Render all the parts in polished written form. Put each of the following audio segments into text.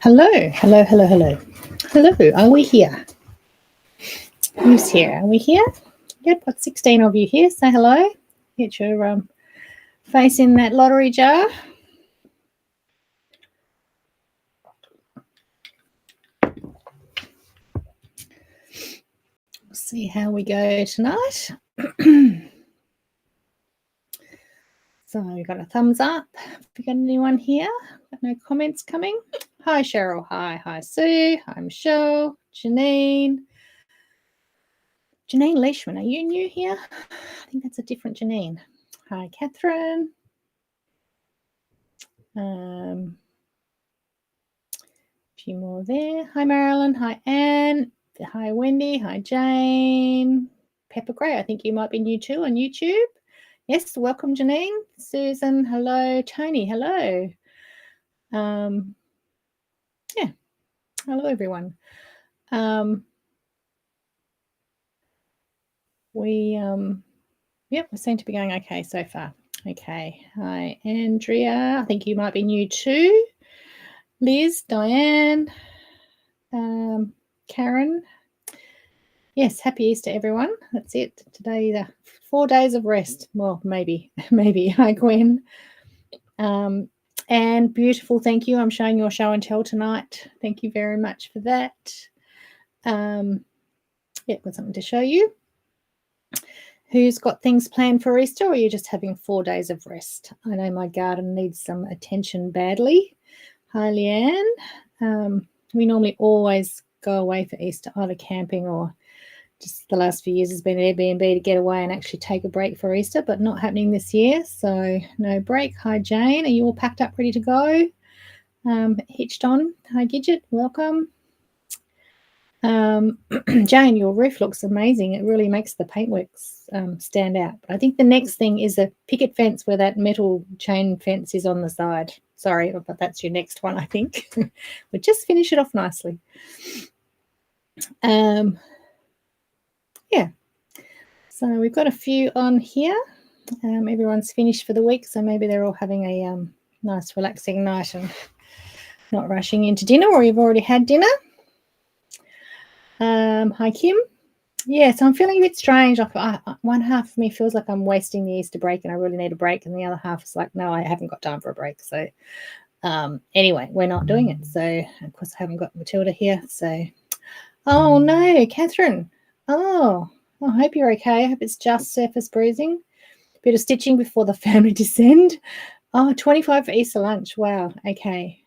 Hello, hello, hello, hello. Hello, are we here? Who's here? Are we here? Good, got 16 of you here. Say hello. Get your face in that lottery jar. We'll see how we go tonight. So we got a thumbs up. Have we got anyone here? Got no comments coming. Hi, Cheryl. Hi, Sue. Hi, Michelle. Janine. Janine Leishman, are you new here? I think that's a different Janine. Hi, Catherine. A few more there. Hi, Marilyn. Hi, Anne. Hi, Wendy. Hi, Jane. Pepper Gray, I think you might be new too on YouTube. Yes, welcome, Janine. Susan, hello. Tony, hello. Yeah, hello, everyone. We seem to be going okay so far. Okay. Hi, Andrea. I think you might be new too. Liz, Diane, Karen. Yes, happy Easter, everyone. That's it. Today, the 4 days of rest. Well, maybe. Hi, Gwen. And beautiful, thank you. I'm showing your show and tell tonight. Thank you very much for that. Got something to show you. Who's got things planned for Easter, or are you just having 4 days of rest? I know my garden needs some attention badly. Hi, Leanne. We normally always go away for Easter, either camping or just the last few years has been Airbnb to get away and actually take a break for Easter, but not happening this year, so no break. Hi, Jane. Are you all packed up, ready to go? Hitched on. Hi, Gidget. Welcome. Jane, your roof looks amazing. It really makes the paintworks stand out. But I think the next thing is a picket fence where that metal chain fence is on the side. Sorry, but that's your next one, I think. We'll just finish it off nicely. Yeah. So we've got a few on here. Everyone's finished for the week, so maybe they're all having a nice relaxing night and not rushing into dinner, or you've already had dinner. Hi, Kim. Yeah, so I'm feeling a bit strange. One half of me feels like I'm wasting the Easter break and I really need a break, and the other half is like, no, I haven't got time for a break. So anyway, we're not doing it. So, of course, I haven't got Matilda here. So, oh, no, Catherine. Oh, I hope you're okay. I hope it's just surface bruising. A bit of stitching before the family descend. Oh, 25 for Easter lunch. Wow. Okay.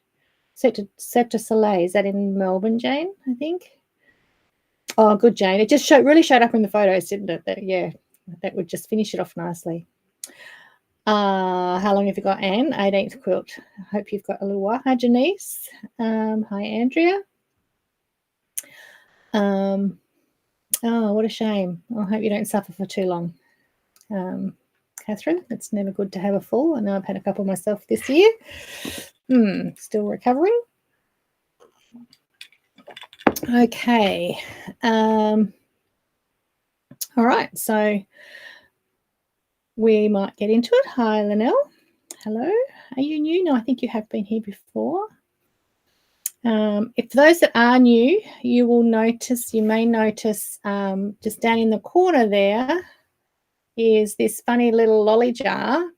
Cirque du Soleil. Is that in Melbourne, Jane, I think? Oh, good, Jane. It just really showed up in the photos, didn't it? That would just finish it off nicely. How long have you got, Anne? 18th quilt. I hope you've got a little while. Hi, Janice. Hi, Andrea. Oh, what a shame. I hope you don't suffer for too long. Catherine, it's never good to have a fall. I know I've had a couple myself this year. Still recovering. Okay. All right. So we might get into it. Hi, Linnell. Hello. Are you new? No, I think you have been here before. If those that are new, you may notice just down in the corner there is this funny little lolly jar.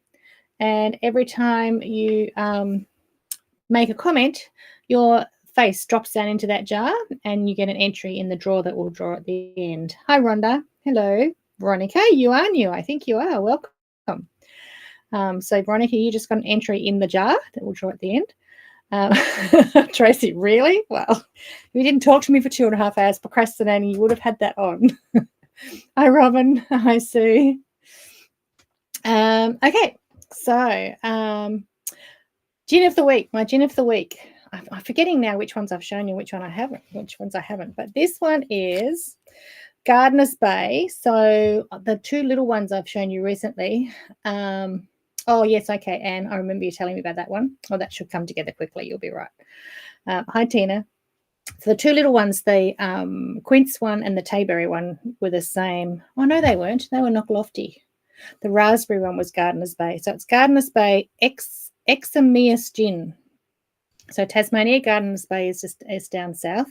And every time you make a comment, your face drops down into that jar and you get an entry in the drawer that will draw at the end. Hi, Rhonda. Hello. Veronica, you are new. I think you are. Welcome. So, Veronica, you just got an entry in the jar that will draw at the end. Tracy, really? Well, if you didn't talk to me for 2.5 hours procrastinating, you would have had that on. Hi, Robin. Hi, Sue. Okay, so gin of the week. My gin of the week. I'm forgetting now which ones I've shown you, which ones I haven't. But this one is Gardener's Bay. So the two little ones I've shown you recently. Oh, yes, okay, Anne, I remember you telling me about that one. Oh, that should come together quickly. You'll be right. Hi, Tina. So the two little ones, the quince one and the tayberry one, were the same. Oh, no, they weren't. They were Knocklofty. The raspberry one was Gardener's Bay. So it's Gardener's Bay Examias Gin. So Tasmania Gardens Bay is down south.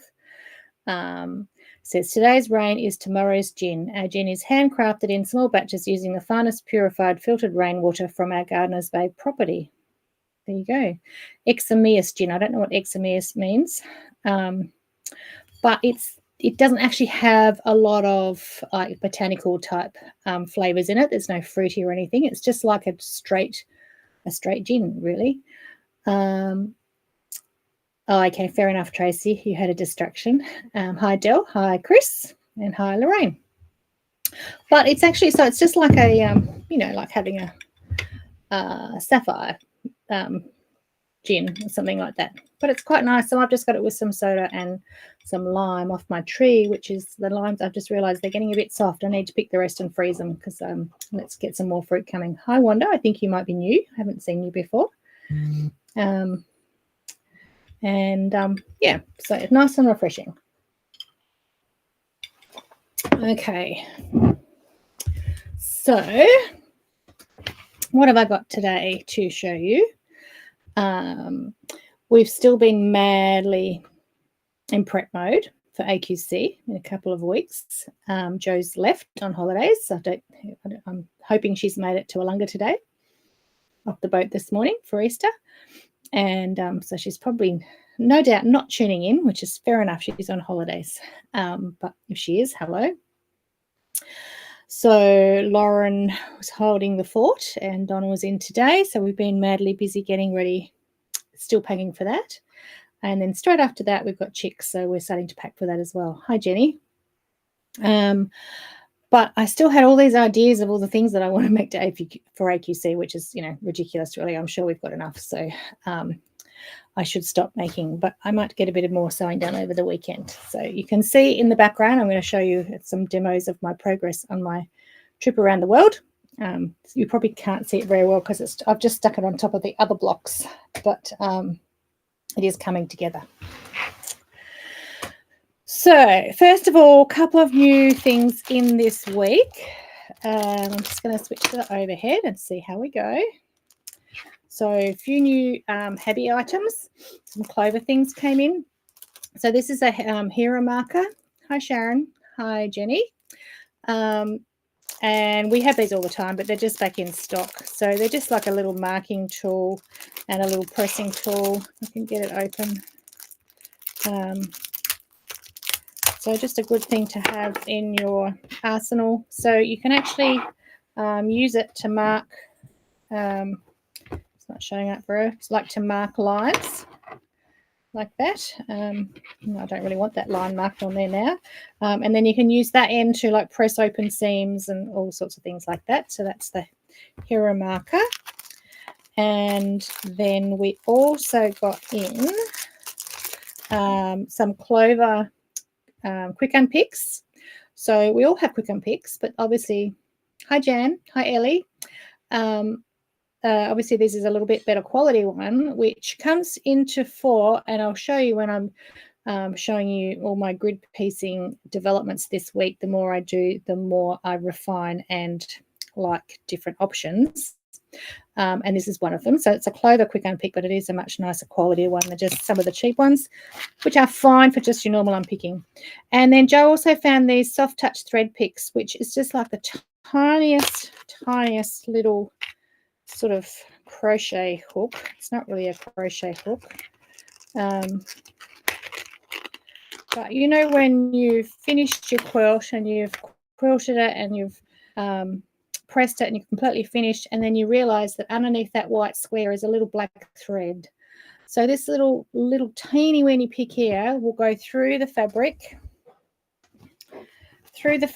Says today's rain is tomorrow's gin. Our gin is handcrafted in small batches using the finest purified filtered rainwater from our Gardeners Bay property. There you go. Examius gin. I don't know what examius means, but it doesn't actually have a lot of botanical type flavors in it. There's no fruity or anything. It's just like a straight gin, really. Oh, okay, fair enough, Tracy. You had a distraction. Hi, Del. Hi, Chris. And hi, Lorraine. But it's actually, so it's just like a, like having a sapphire gin or something like that. But it's quite nice. So I've just got it with some soda and some lime off my tree, which is the limes. I've just realised they're getting a bit soft. I need to pick the rest and freeze them because let's get some more fruit coming. Hi, Wanda. I think you might be new. I haven't seen you before. Yeah, so it's nice and refreshing. Okay, so what have I got today to show you? We've still been madly in prep mode for AQC in a couple of weeks. Joe's left on holidays. So I'm hoping she's made it to Wollonga today off the boat this morning for Easter. And so she's probably, no doubt, not tuning in, which is fair enough. She's on holidays. But if she is, hello. So Lauren was holding the fort and Donna was in today. So we've been madly busy getting ready, still packing for that. And then straight after that, we've got chicks. So we're starting to pack for that as well. Hi, Jenny. But I still had all these ideas of all the things that I want to make for AQC, which is, ridiculous, really. I'm sure we've got enough. So I should stop making, but I might get a bit more sewing done over the weekend. So you can see in the background, I'm going to show you some demos of my progress on my trip around the world. You probably can't see it very well because I've just stuck it on top of the other blocks, but it is coming together. So first of all, a couple of new things in this week. I'm just going to switch to the overhead and see how we go. So a few new haby items, some clover things came in. So this is a hero marker. Hi, Sharon. Hi, Jenny. And we have these all the time, but they're just back in stock. So they're just like a little marking tool and a little pressing tool. I can get it open. So just a good thing to have in your arsenal. So you can actually use it to mark, it's not showing up for her, it's like to mark lines like that. I don't really want that line marked on there now. And then you can use that end to like press open seams and all sorts of things like that. So that's the hero marker. And then we also got in some clover quick unpicks. So we all have quick unpicks, but obviously, hi Jan, hi Ellie. Obviously this is a little bit better quality one, which comes into 4, and I'll show you when I'm showing you all my grid piecing developments this week. The more I do, the more I refine and like different options. And this is one of them. So it's a clover quick unpick, but it is a much nicer quality one than just some of the cheap ones, which are fine for just your normal unpicking. And then Joe also found these soft touch thread picks, which is just like the tiniest little sort of crochet hook. It's not really a crochet hook. But when you've finished your quilt and you've quilted it and you've pressed it and you're completely finished, and then you realize that underneath that white square is a little black thread. So this little teeny weeny pick here will go through the fabric. You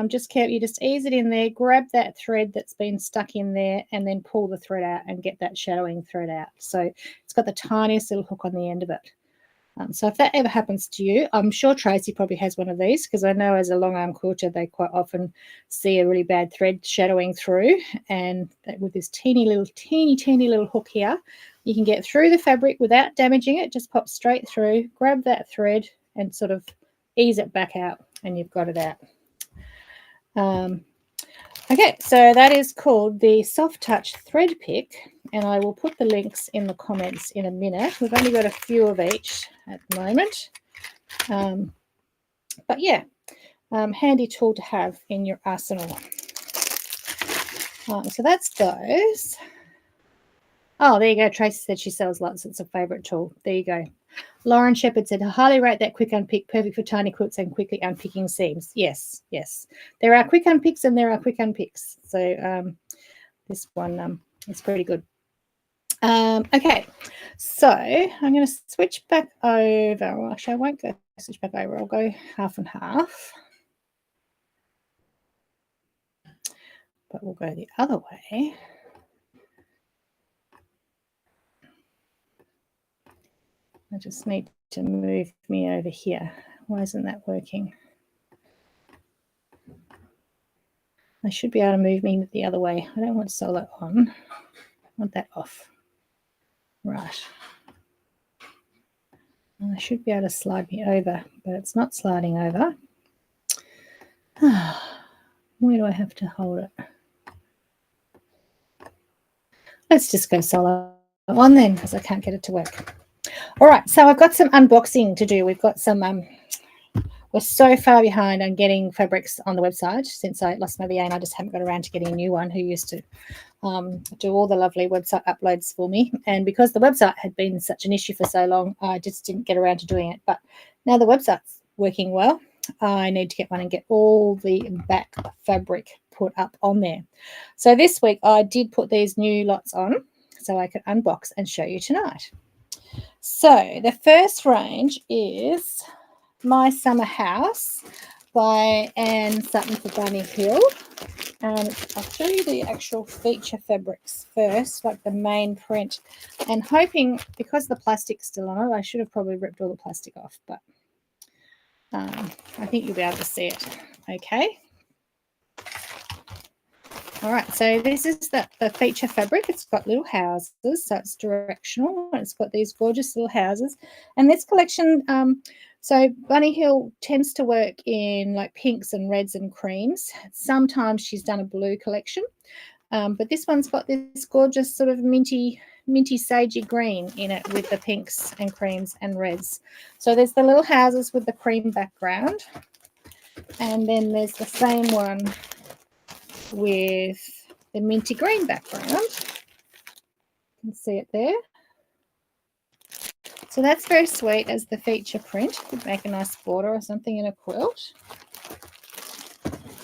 just ease it in there, grab that thread that's been stuck in there, and then pull the thread out and get that shadowing thread out. So it's got the tiniest little hook on the end of it. So if that ever happens to you, I'm sure Tracy probably has one of these, because I know as a long arm quilter they quite often see a really bad thread shadowing through, and with this teeny little hook here, you can get through the fabric without damaging it. Just pop straight through, grab that thread and sort of ease it back out, and you've got it out. Okay, so that is called the Soft Touch Thread Pick, and I will put the links in the comments in a minute. We've only got a few of each at the moment. But yeah, handy tool to have in your arsenal. So that's those. Oh, there you go. Tracy said she sells lots. It's a favourite tool. There you go. Lauren Shepherd said, I highly rate that quick unpick, perfect for tiny quilts and quickly unpicking seams. Yes, yes. There are quick unpicks and there are quick unpicks. So this one is pretty good. Okay, so I'm going to switch back over. Well, actually, I won't go switch back over. I'll go half and half. But we'll go the other way. I just need to move me over here. Why isn't that working? I should be able to move me the other way. I don't want solo on. I want that off. Right. I should be able to slide me over, but it's not sliding over. Where do I have to hold it? Let's just go solo on then, because I can't get it to work. All right, so I've got some unboxing to do. We've got some, we're so far behind on getting fabrics on the website since I lost my VA, and I just haven't got around to getting a new one who used to do all the lovely website uploads for me. And because the website had been such an issue for so long, I just didn't get around to doing it. But now the website's working well, I need to get one and get all the back fabric put up on there. So this week I did put these new lots on so I could unbox and show you tonight. So the first range is My Summer House by Anne Sutton for Bunny Hill. And I'll show you the actual feature fabrics first, like the main print. And hoping, because the plastic's still on it, I should have probably ripped all the plastic off, but I think you'll be able to see it. Okay. All right, so this is the feature fabric. It's got little houses, so it's directional. It's got these gorgeous little houses. And this collection, so Bunny Hill tends to work in like pinks and reds and creams. Sometimes she's done a blue collection, but this one's got this gorgeous sort of minty sagey green in it with the pinks and creams and reds. So there's the little houses with the cream background, and then there's the same one with the minty green background. You can see it there. So that's very sweet as the feature print. Could make a nice border or something in a quilt.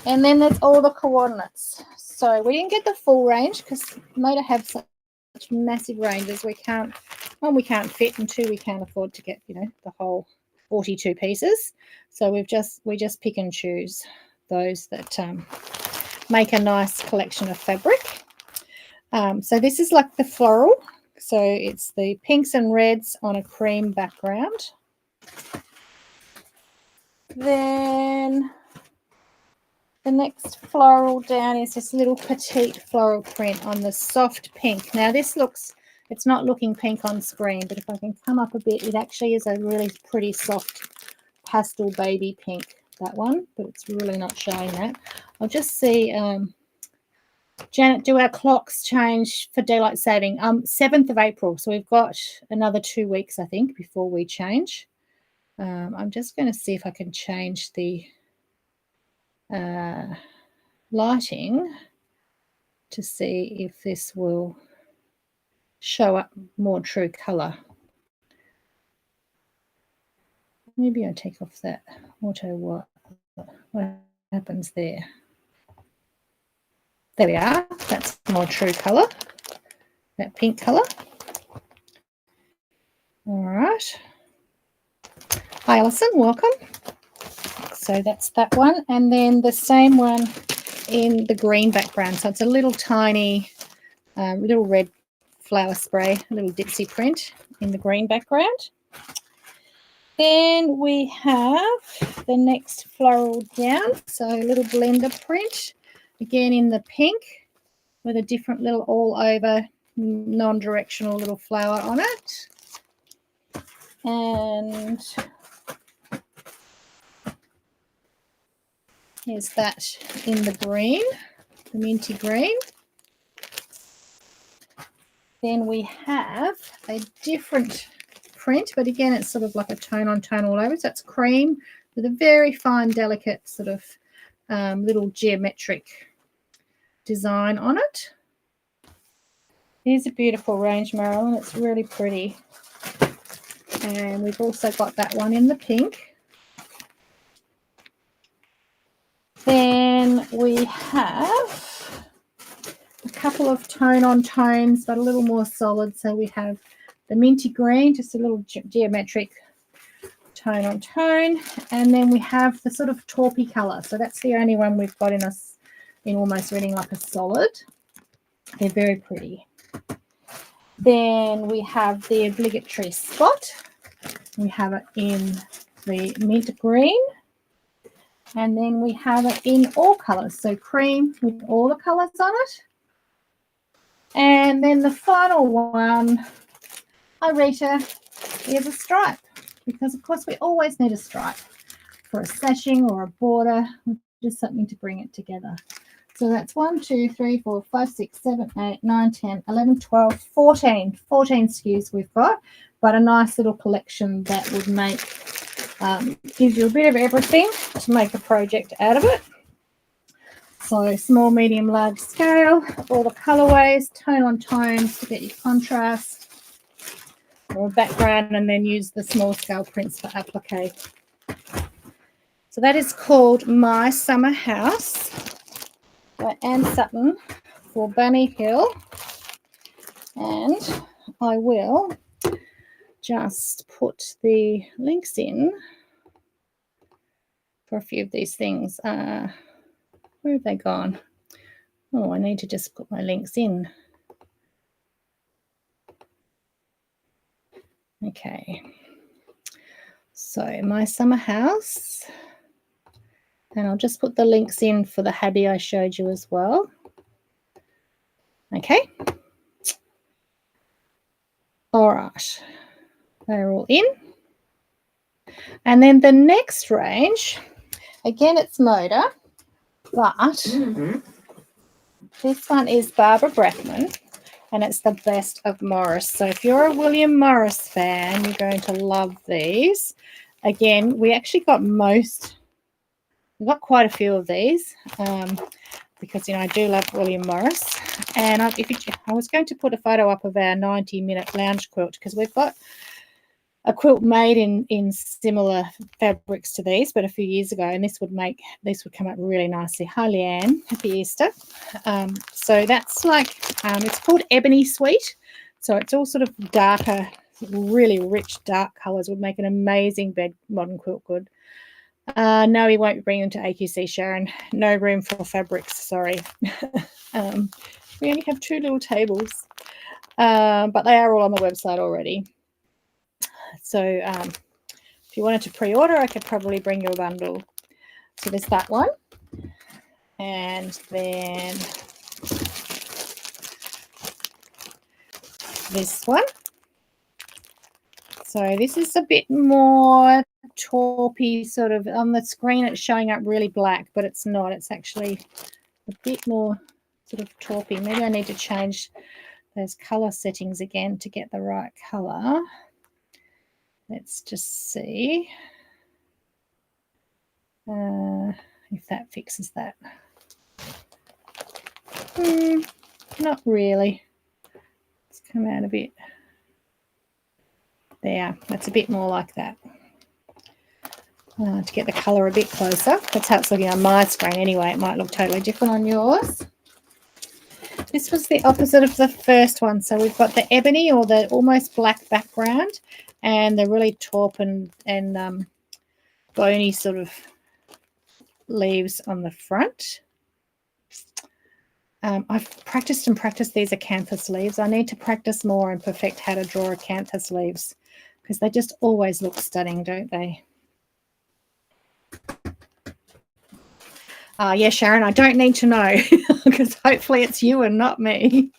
And then there's all the coordinates. So we didn't get the full range because Moda have such massive ranges. We can't, one, we can't fit, and two, we can't afford to get, you know, the whole 42 pieces. So we just pick and choose those that make a nice collection of fabric. So this is like the floral. So it's the pinks and reds on a cream background. Then the next floral down is this little petite floral print on the soft pink. Now this looks, it's not looking pink on screen, but if I can come up a bit, it actually is a really pretty soft pastel baby pink, that one, but it's really not showing that. I'll just see, Janet, do our clocks change for daylight saving? 7th of April, so we've got another 2 weeks, I think, before we change. I'm just going to see if I can change the lighting to see if this will show up more true colour. Maybe I'll take off that auto what happens there. There we are. That's more true colour, that pink colour. All right. Hi, Alison. Welcome. So that's that one. And then the same one in the green background. So it's a little tiny, little red flower spray, a little dipsy print in the green background. Then we have the next floral down. So a little blender print, again in the pink, with a different little all over non-directional little flower on it. And here's that in the green, the minty green. Then we have a different print, but again, it's sort of like a tone on tone all over. So it's cream with a very fine, delicate sort of little geometric design on it. Here's a beautiful range, Marilyn. It's really pretty. And we've also got that one in the pink. Then we have a couple of tone on tones, but a little more solid. So we have the minty green, just a little geometric tone on tone. And then we have the sort of taupey colour. So that's the only one we've got in us in almost reading like a solid. They're very pretty. Then we have the obligatory spot. We have it in the mint green. And then we have it in all colours. So cream with all the colours on it. And then the final one, Irita, is a stripe. Because, of course, we always need a stripe for a sashing or a border, just something to bring it together. So that's 1, 2, 3, 4, 5, 6, 7, 8, 9, 10, 11, 12, 14. 14 SKUs we've got, but a nice little collection that would make, gives you a bit of everything to make a project out of it. So small, medium, large scale, all the colourways, tone on tones to get your contrast or background, and then use the small scale prints for applique. So that is called My Summer House by Anne Sutton for Bunny Hill, and I will just put the links in for a few of these things. Where have they gone? Oh, I need to just put my links in. Okay, so My Summer House. And I'll just put the links in for the haby I showed you as well. Okay. All right. They're all in. And then the next range, again, it's Moda, but this one is Barbara Brackman, and it's the Best of Morris. So if you're a William Morris fan, you're going to love these. Again, we actually got we've got quite a few of these because, you know, I do love William Morris. And I was going to put a photo up of our 90-minute lounge quilt, because we've got a quilt made in similar fabrics to these, but a few years ago, and this would come up really nicely. Hi, Leanne. Happy Easter. So that's like, it's called Ebony Suite. So it's all sort of darker, really rich dark colours. Would make an amazing bed modern quilt good. No, we won't bring them to AQC, Sharon. No room for fabrics, sorry. We only have 2 little tables, but they are all on the website already. So if you wanted to pre-order, I could probably bring you a bundle. So there's that one. And then this one. So this is a bit more taupey, sort of. On the screen it's showing up really black, but it's not. It's actually a bit more sort of taupey. Maybe I need to change those colour settings again to get the right colour. Let's just see if that fixes that. Not really. It's come out a bit. There, that's a bit more like that. To get the colour a bit closer. That's how it's looking on my screen anyway. It might look totally different on yours. This was the opposite of the first one. So we've got the ebony, or the almost black background, and the really taupe and bony sort of leaves on the front. I've practiced these acanthus leaves. I need to practice more and perfect how to draw acanthus leaves, because they just always look stunning, don't they? Yeah, Sharon, I don't need to know because hopefully it's you and not me.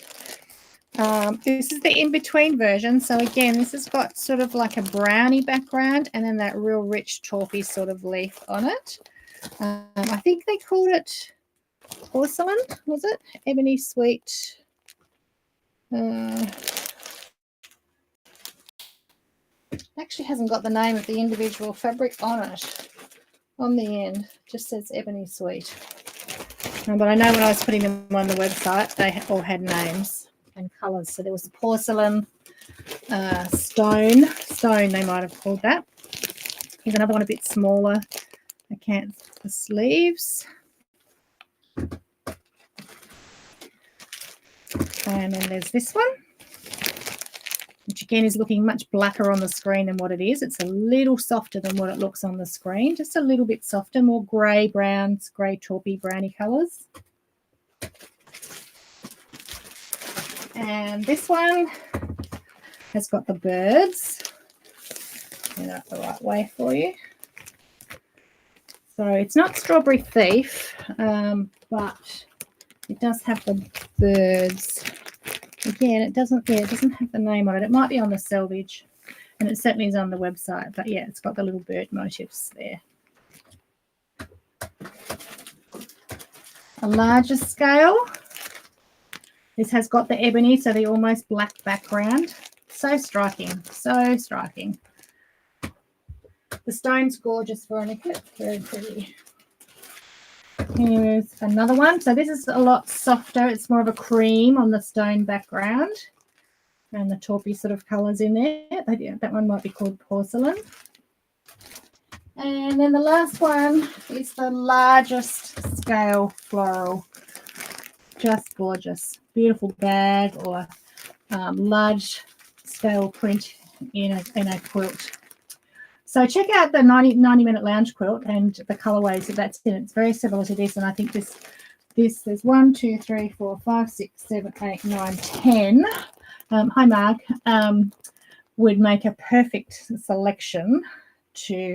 This is the in-between version. So again, this has got sort of like a browny background and then that real rich taupey sort of leaf on it. I think they called it porcelain, was it? Ebony Sweet. Actually hasn't got the name of the individual fabric on it. On the end, just says Ebony Sweet. But I know when I was putting them on the website, they all had names and colours. So there was a porcelain, stone they might have called that. Here's another one a bit smaller. I can't, the sleeves. And then there's this one, which again is looking much blacker on the screen than what it is. It's a little softer than what it looks on the screen, just a little bit softer, more grey browns, grey taupey browny colours. And this one has got the birds. Get that the right way for you. So it's not Strawberry Thief, but it does have the birds. Again, it doesn't have the name on it. It might be on the selvage, and it certainly is on the website. But yeah, it's got the little bird motifs there. A larger scale. This has got the ebony, so the almost black background. So striking, so striking. The stone's gorgeous for an eclipse, very pretty. Here's another one. So this is a lot softer. It's more of a cream on the stone background. And the taupey sort of colours in there. That one might be called porcelain. And then the last one is the largest scale floral. Just gorgeous. Beautiful bag or large scale print in a quilt. So check out the 90-minute lounge quilt and the colorways that's in it. It's very similar to this, and I think this there's 1, 2, 3, 4, 5, 6, 7, 8, 9, 10. Hi Mark, would make a perfect selection to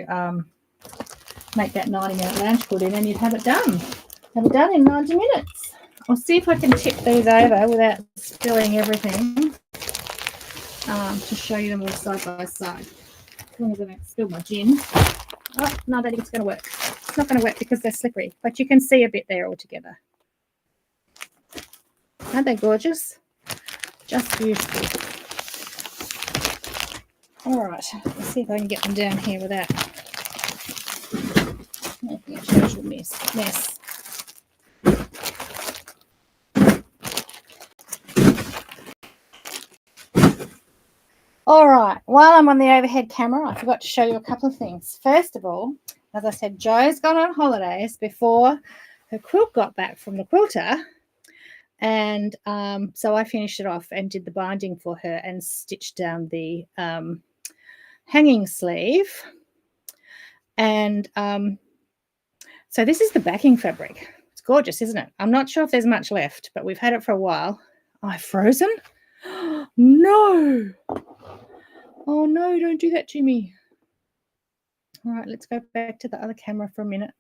make that 90-minute lounge quilt in, and you'd have it done. Have it done in 90 minutes. I'll see if I can tip these over without spilling everything to show you them all side by side. As long as I don't spill my gin. Oh, no, I don't think it's going to work. It's not going to work because they're slippery, but you can see a bit there all together. Aren't they gorgeous? Just beautiful. All right, let's see if I can get them down here without making a total mess. All right, while I'm on the overhead camera, I forgot to show you a couple of things. First of all, as I said, Jo's gone on holidays before her quilt got back from the quilter. And so I finished it off and did the binding for her and stitched down the hanging sleeve. And so this is the backing fabric. It's gorgeous, isn't it? I'm not sure if there's much left, but we've had it for a while. Oh, I've frozen? No. Oh, no, don't do that to me. All right, let's go back to the other camera for a minute.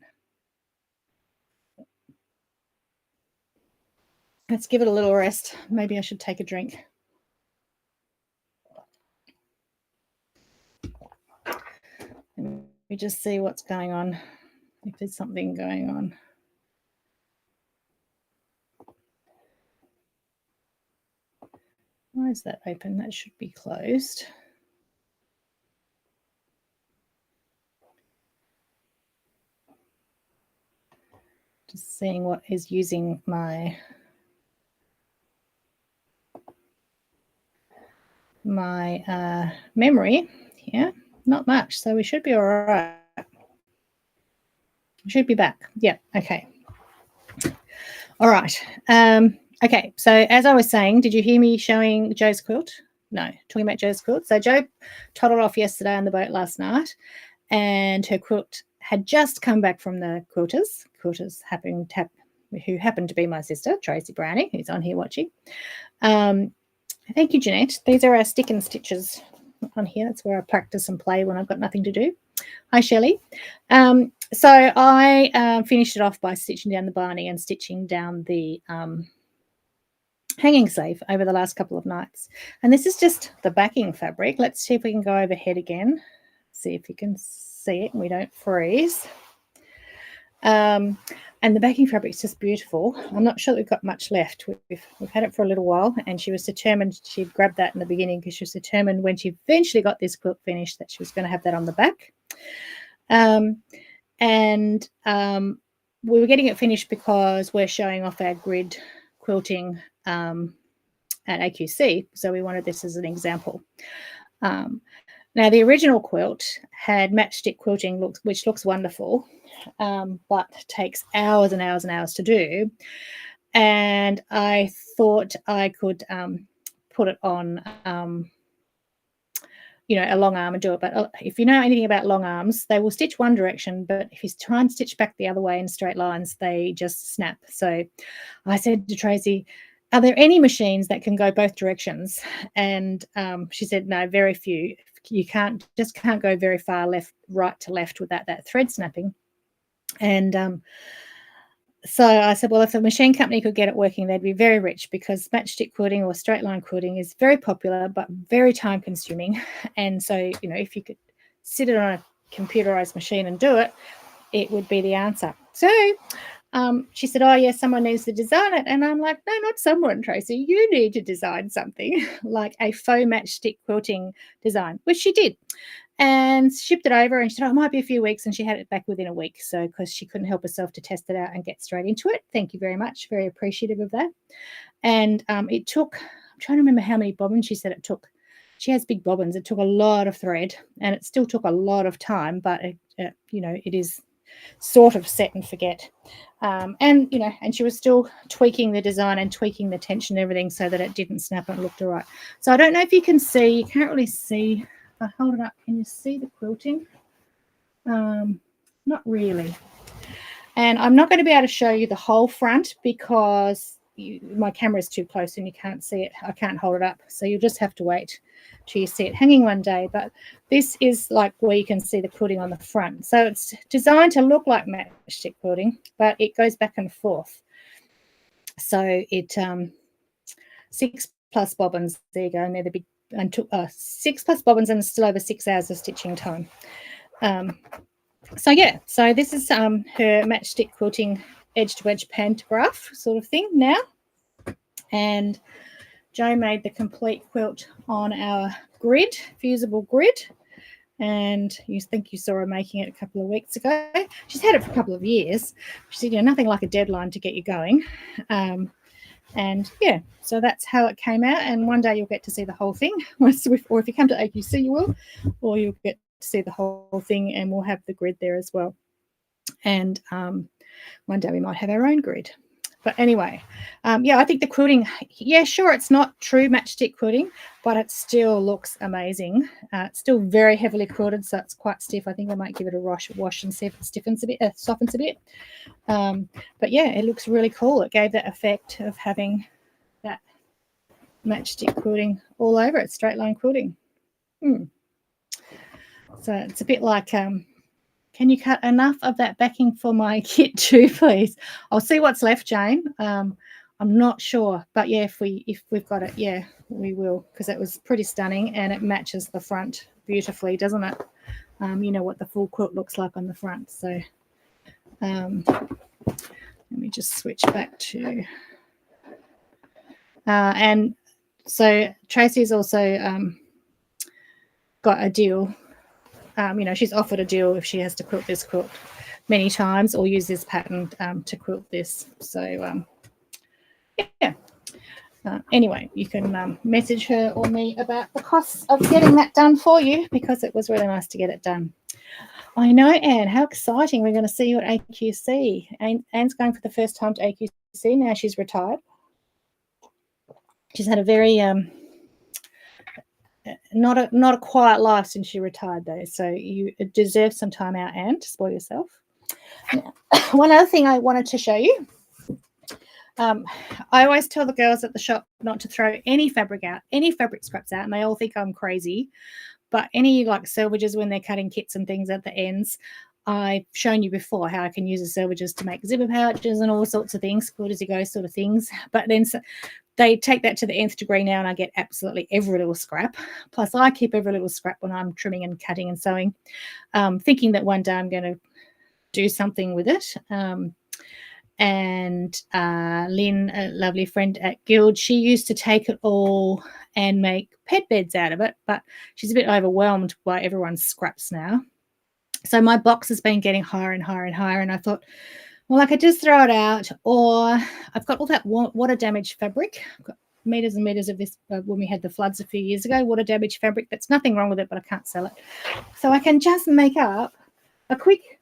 Let's give it a little rest. Maybe I should take a drink. Let me just see what's going on, if there's something going on. Why is that open? That should be closed. Just seeing what is using my memory here. Not much, so we should be all right. We should be back. Yeah, okay. All right. Okay, so as I was saying, did you hear me showing Jo's quilt? No, talking about Jo's quilt. So Jo toddled off yesterday on the boat last night, and her quilt had just come back from the quilters. Quilters who happened to be my sister, Tracy Browning, who's on here watching. Thank you, Jeanette. These are our stick and stitches on here. That's where I practice and play when I've got nothing to do. Hi, Shelley. So I finished it off by stitching down the binding and stitching down the hanging sleeve over the last couple of nights. And this is just the backing fabric. Let's see if we can go overhead again. See if you can see it and we don't freeze. And the backing fabric is just beautiful. I'm not sure that we've got much left. We've had it for a little while, and she was determined, she'd grabbed that in the beginning because she was determined when she eventually got this quilt finished that she was going to have that on the back. We were getting it finished because we're showing off our grid quilting at AQC, so we wanted this as an example. Now, the original quilt had matchstick quilting, which looks wonderful, but takes hours and hours and hours to do. And I thought I could put it on, a long arm and do it. But if you know anything about long arms, they will stitch one direction, but if you try and stitch back the other way in straight lines, they just snap. So I said to Tracy, are there any machines that can go both directions? And she said, no, very few. You can't go very far right to left without that thread snapping. And so I said, well, if the machine company could get it working, they'd be very rich, because matchstick quilting or straight line quilting is very popular but very time consuming. And so, if you could sit it on a computerized machine and do it, it would be the answer. So she said, oh, yes, someone needs to design it. And I'm like, no, not someone, Tracy. You need to design something like a faux matchstick quilting design, which she did. And shipped it over, and she said, oh, it might be a few weeks. And she had it back within a week. So, because she couldn't help herself to test it out and get straight into it. Thank you very much. Very appreciative of that. And it took, I'm trying to remember how many bobbins she said it took. She has big bobbins. It took a lot of thread, and it still took a lot of time, but it is sort of set and forget. And she was still tweaking the design and tweaking the tension and everything so that it didn't snap and looked all right. So I don't know if you can see, you can't really see. If I hold it up, can you see the quilting? Not really. And I'm not going to be able to show you the whole front because my camera is too close and you can't see it. I can't hold it up. So you'll just have to wait till you see it hanging one day. But this is like where you can see the quilting on the front. So it's designed to look like matchstick quilting, but it goes back and forth. So it 6+ bobbins. There you go. And they're the big, and took 6+ bobbins and still over 6 hours of stitching time. So this is her matchstick quilting edge-to-edge pantograph sort of thing now. And Jo made the complete quilt on our grid, fusible grid. And you think you saw her making it a couple of weeks ago. She's had it for a couple of years. She said, nothing like a deadline to get you going. So that's how it came out. And one day you'll get to see the whole thing. Or if you come to AQC, you will. Or you'll get to see the whole thing, and we'll have the grid there as well. And one day we might have our own grid. But anyway, I think the quilting, sure, it's not true matchstick quilting, but it still looks amazing. It's still very heavily quilted, so it's quite stiff. I think I might give it a wash and see if it softens a bit. It looks really cool. It gave that effect of having that matchstick quilting all over it, straight line quilting. So it's a bit like, can you cut enough of that backing for my kit too, please? I'll see what's left, Jane. I'm not sure, but if we've got it, we will, because it was pretty stunning and it matches the front beautifully, doesn't it? What the full quilt looks like on the front. So let me just switch back to, and so Tracy's also got a deal. She's offered a deal if she has to quilt this quilt many times or use this pattern to quilt this. So, anyway, you can message her or me about the costs of getting that done for you, because it was really nice to get it done. I know, Anne, how exciting. We're going to see you at AQC. Anne's going for the first time to AQC. Now she's retired. She's had a very... not a quiet life since she retired, though, so you deserve some time out, Anne, to spoil yourself. Now, one other thing I wanted to show you, I always tell the girls at the shop not to throw any fabric scraps out, and they all think I'm crazy, but any like selvages when they're cutting kits and things at the ends, I've shown you before how I can use the selvages to make zipper pouches and all sorts of things, quilt as you go sort of things, but then they take that to the nth degree now, and I get absolutely every little scrap. Plus, I keep every little scrap when I'm trimming and cutting and sewing, thinking that one day I'm going to do something with it. And Lynn, a lovely friend at Guild, she used to take it all and make pet beds out of it, but she's a bit overwhelmed by everyone's scraps now. So my box has been getting higher and higher and higher, and I thought, well, I could just throw it out, or I've got all that water damaged fabric. I've got meters and meters of this when we had the floods a few years ago, water damaged fabric. There's nothing wrong with it, but I can't sell it. So I can just make up a quick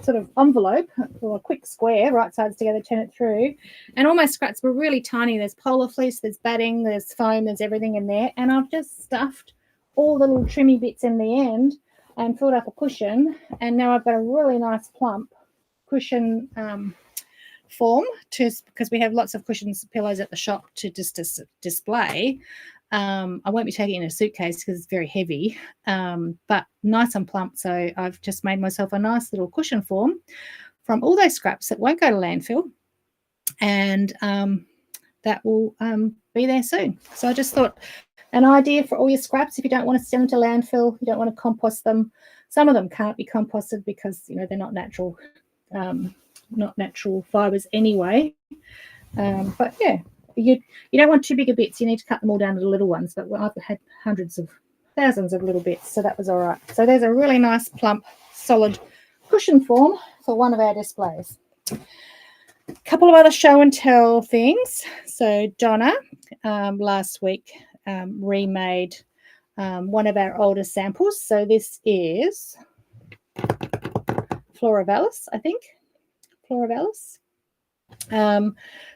sort of envelope or a quick square, right sides together, turn it through. And all my scraps were really tiny. There's polar fleece, there's batting, there's foam, there's everything in there. And I've just stuffed all the little trimmy bits in the end and filled up a cushion. And now I've got a really nice plump cushion form, because we have lots of cushions, pillows at the shop to just display. I won't be taking it in a suitcase because it's very heavy, but nice and plump. So I've just made myself a nice little cushion form from all those scraps that won't go to landfill, and that will be there soon. So I just thought, an idea for all your scraps, if you don't want to send them to landfill, you don't want to compost them. Some of them can't be composted because, you know, they're not natural fibers anyway. But yeah, you don't want too big of bits. You need to cut them all down to the little ones. But I've had hundreds of thousands of little bits, so that was all right. So there's a really nice, plump, solid cushion form for one of our displays. A couple of other show and tell things. So Donna last week remade one of our older samples. So this is Floravallis, I think. Floravallis.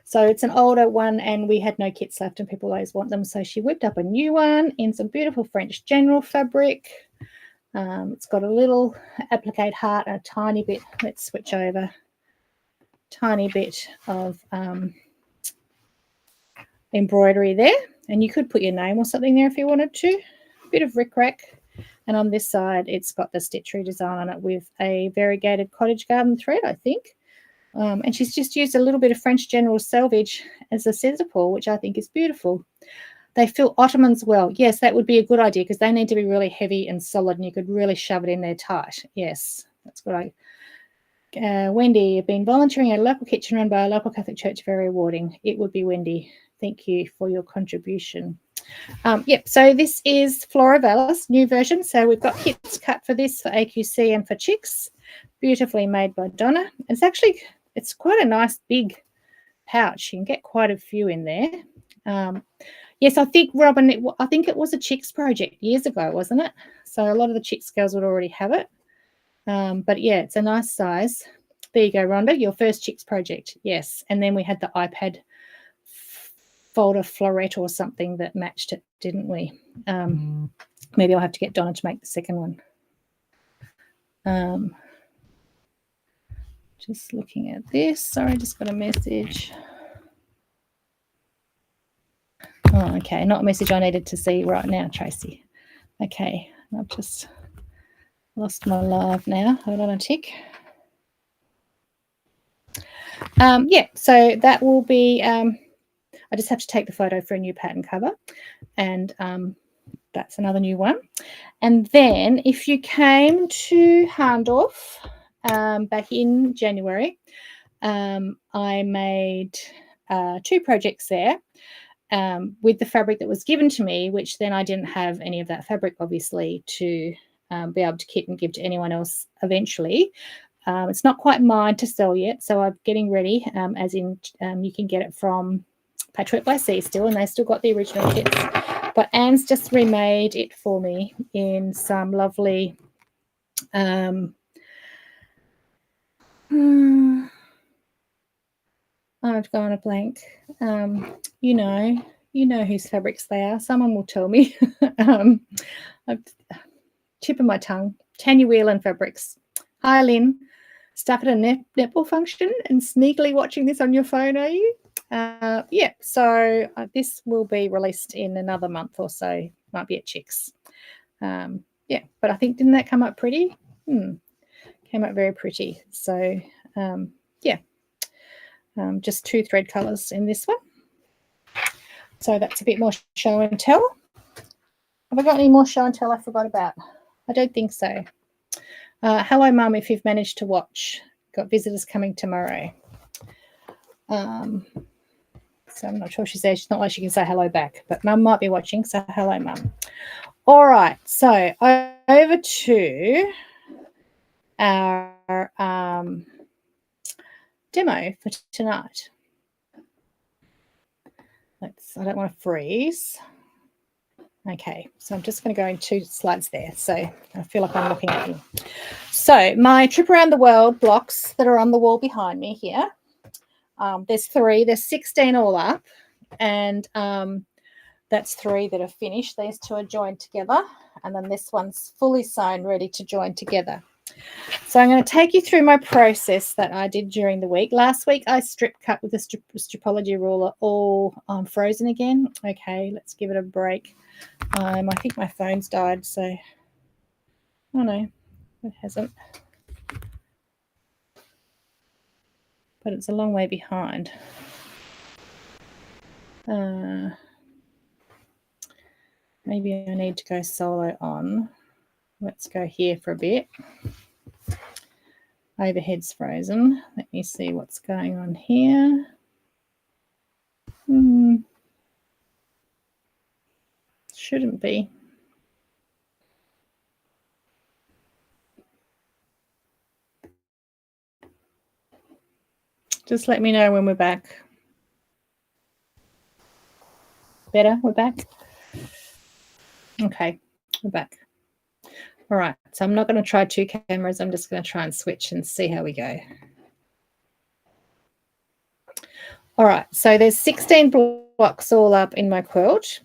So it's an older one, and we had no kits left, and people always want them. So she whipped up a new one in some beautiful French general fabric. It's got a little applique heart and a tiny bit. Let's switch over. Tiny bit of embroidery there, and you could put your name or something there if you wanted to. A bit of rickrack, and on this side it's got the stitchery design on it with a variegated cottage garden thread, I think. And she's just used a little bit of French general selvage as a scissor pull, which I think is beautiful. They fill ottomans well. Yes, that would be a good idea, because they need to be really heavy and solid, and you could really shove it in there tight. Yes, that's good. Wendy, you've been volunteering at a local kitchen run by a local Catholic church. Very rewarding. It would be, Wendy. Thank you for your contribution. Yep, so this is Floravallis, new version. So we've got kits cut for this, for AQC and for chicks. Beautifully made by Donna. It's quite a nice big pouch. You can get quite a few in there. Yes, I think, Robin, I think it was a chicks project years ago, wasn't it? So a lot of the chicks girls would already have it. But yeah, it's a nice size. There you go, Rhonda, your first chicks project. Yes, and then we had the iPad folder floret or something that matched it, didn't we? Maybe I'll have to get Donna to make the second one. Just looking at this. Sorry, I just got a message. Oh, okay, not a message I needed to see right now, Tracy. Okay, I've just lost my live now. Hold on a tick. Yeah, so that will be, I just have to take the photo for a new pattern cover, and that's another new one. And then if you came to Harndorf back in January, I made 2 projects there with the fabric that was given to me, which then I didn't have any of that fabric, obviously, to be able to kit and give to anyone else eventually. It's not quite mine to sell yet, so I'm getting ready, as in you can get it from Patchwork by Sea still, and they still got the original kits. But Anne's just remade it for me in some lovely I've gone a blank. You know whose fabrics they are. Someone will tell me. Tip of my tongue. Tanya Whelan Fabrics. Hi, Lynn. Stuck at a netball function and sneakily watching this on your phone, are you? Yeah, so this will be released in another month or so. Might be at Chicks. Yeah, but I think, didn't that come up pretty? Came up very pretty. So, yeah, just 2 thread colours in this one. So that's a bit more show and tell. Have I got any more show and tell I forgot about? I don't think so. Hello, Mum, if you've managed to watch. Got visitors coming tomorrow. So I'm not sure she says. She's not like she can say hello back, but Mum might be watching, so hello, Mum. All right, so over to our demo for tonight. I don't want to freeze. Okay, so I'm just going to go in 2 slides there. So I feel like I'm looking at you. So my trip around the world blocks that are on the wall behind me here. There's 3. There's 16 all up, and that's 3 that are finished. These 2 are joined together, and then this one's fully sewn, ready to join together. So I'm going to take you through my process that I did during the week. Last week I strip cut with a stripology ruler, all frozen again. Okay, let's give it a break. I think my phone's died, so oh no, it hasn't. But it's a long way behind. Maybe I need to go solo on. Let's go here for a bit. Overhead's frozen. Let me see what's going on here. Shouldn't be. Just let me know when we're back. Better? We're back? Okay, we're back. All right, so I'm not going to try 2 cameras. I'm just going to try and switch and see how we go. All right, so there's 16 blocks all up in my quilt.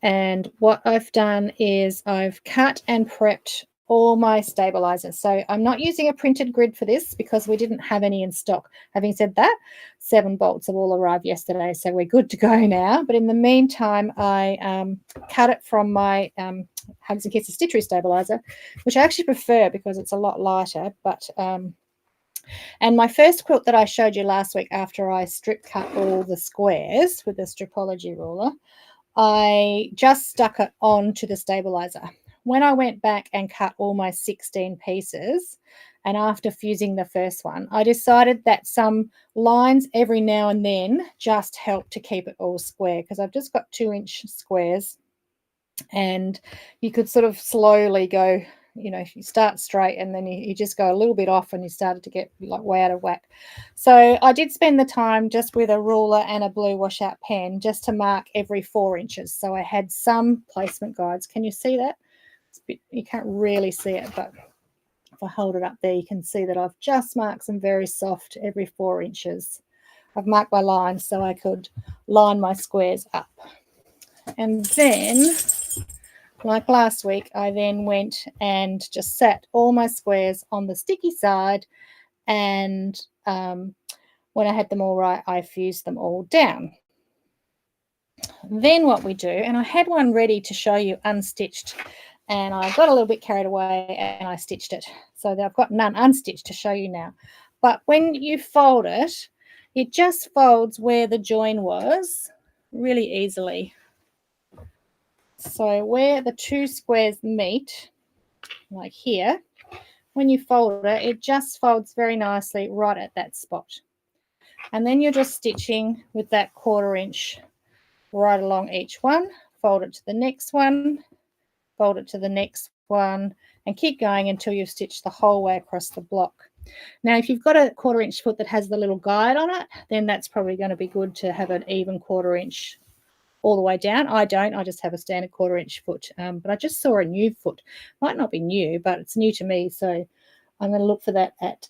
And what I've done is I've cut and prepped all my stabilizers. So I'm not using a printed grid for this because we didn't have any in stock. Having said that, 7 bolts have all arrived yesterday, so we're good to go now. But in the meantime, I cut it from my Hugs and Kisses Stitchery stabilizer, which I actually prefer because it's a lot lighter. But and my first quilt that I showed you last week, after I strip cut all the squares with the stripology ruler, I just stuck it onto the stabilizer. When I went back and cut all my 16 pieces, and after fusing the first one, I decided that some lines every now and then just help to keep it all square, because I've just got 2-inch squares, and you could sort of slowly go, you know, if you start straight and then you just go a little bit off and you started to get like way out of whack. So I did spend the time just with a ruler and a blue washout pen just to mark every 4 inches. So I had some placement guides. Can you see that? It's a bit, you can't really see it, but if I hold it up there, you can see that I've just marked some very soft every 4 inches. I've marked my lines so I could line my squares up. And then, like last week, I then went and just sat all my squares on the sticky side, and when I had them all right, I fused them all down. Then what we do, and I had one ready to show you unstitched, and I got a little bit carried away and I stitched it. So I've got none unstitched to show you now. But when you fold it, it just folds where the join was really easily. So where the 2 squares meet, like here, when you fold it, it just folds very nicely right at that spot. And then you're just stitching with that 1/4 inch right along each one, fold it to the next one, fold it to the next one, and keep going until you've stitched the whole way across the block. Now, if you've got a 1/4 inch foot that has the little guide on it, then that's probably going to be good to have an even 1/4 inch all the way down. I don't. I just have a standard 1/4 inch foot. But I just saw a new foot. Might not be new, but it's new to me. So I'm going to look for that at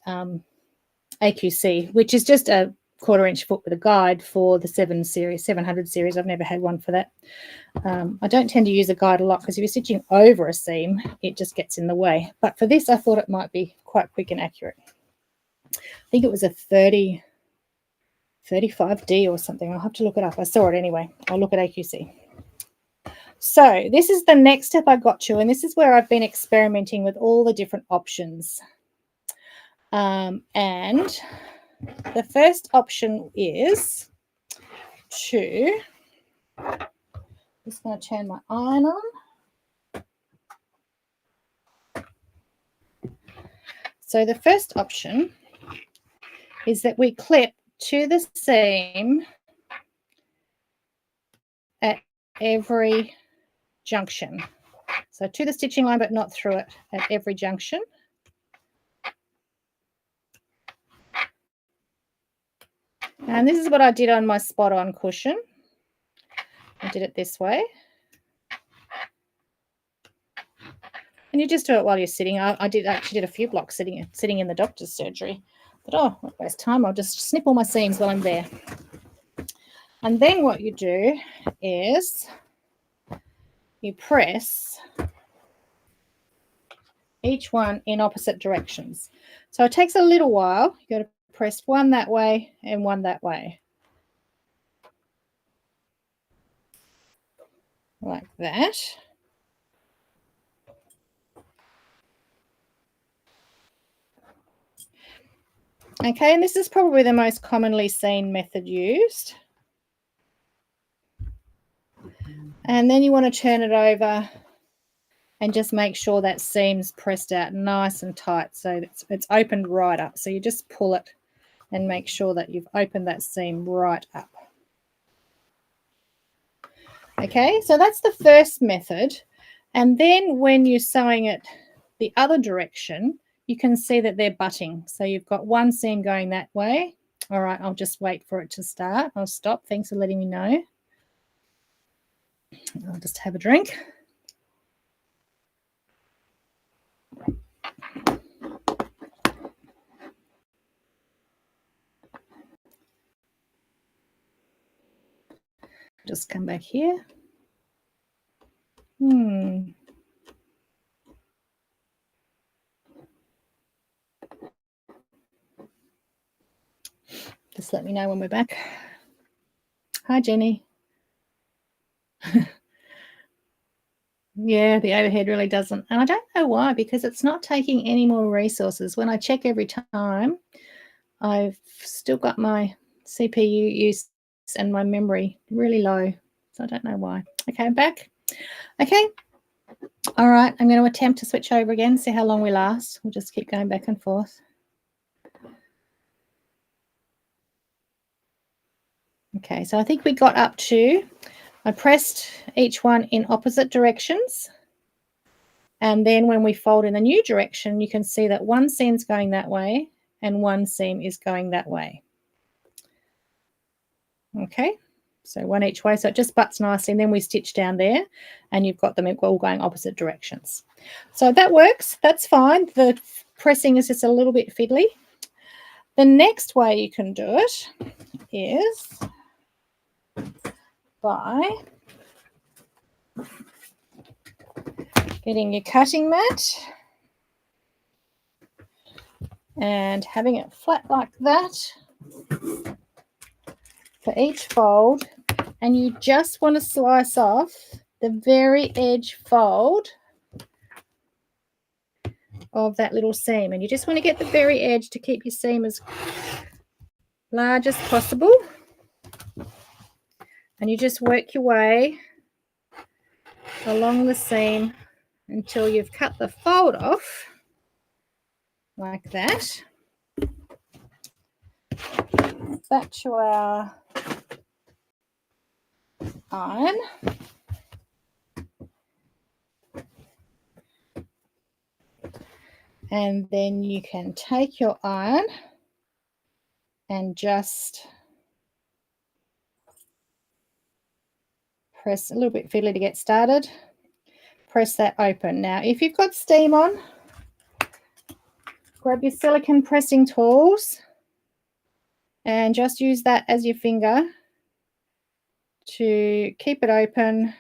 AQC, which is just a 1/4 inch foot with a guide for the 700 series. I've never had one for that. I don't tend to use a guide a lot because if you're stitching over a seam, it just gets in the way. But for this, I thought it might be quite quick and accurate. I think it was a 35D or something. I'll have to look it up. I saw it anyway. I'll look at AQC. So this is the next step I got to, and this is where I've been experimenting with all the different options. And the first option is to, just going to turn my iron on. So the first option is that we clip to the seam at every junction. So to the stitching line, but not through it, at every junction. And this is what I did on my spot-on cushion. I did it this way. And you just do it while you're sitting. I actually did a few blocks sitting in the doctor's surgery. But oh, not waste time. I'll just snip all my seams while I'm there. And then what you do is you press each one in opposite directions. So it takes a little while. You got to press one that way and one that way. Like that. Okay, and this is probably the most commonly seen method used. And then you want to turn it over and just make sure that seam's pressed out nice and tight so it's opened right up. So you just pull it and make sure that you've opened that seam right up. Okay, so that's the first method. And then when you're sewing it the other direction, you can see that they're butting. So you've got one seam going that way. All right, I'll just wait for it to start. I'll stop. Thanks for letting me know. I'll just have a drink. Just come back here. Just let me know when we're back. Hi, Jenny. Yeah, the overhead really doesn't. And I don't know why, because it's not taking any more resources. When I check every time, I've still got my CPU use and my memory really low. So I don't know why. Okay, I'm back. Okay. All right, I'm going to attempt to switch over again, see how long we last. We'll just keep going back and forth. Okay, so I think we got up to, I pressed each one in opposite directions. And then when we fold in the new direction, you can see that one seam's going that way and one seam is going that way. Okay, so one each way. So it just butts nicely. And then we stitch down there and you've got them all going opposite directions. So that works. That's fine. The pressing is just a little bit fiddly. The next way you can do it is by getting your cutting mat and having it flat like that for each fold, and you just want to slice off the very edge fold of that little seam, and you just want to get the very edge to keep your seam as large as possible, and you just work your way along the seam until you've cut the fold off like that. Back to our iron. And then you can take your iron and just press a little bit fiddly to get started. Press that open. Now, if you've got steam on, grab your silicone pressing tools and just use that as your finger to keep it open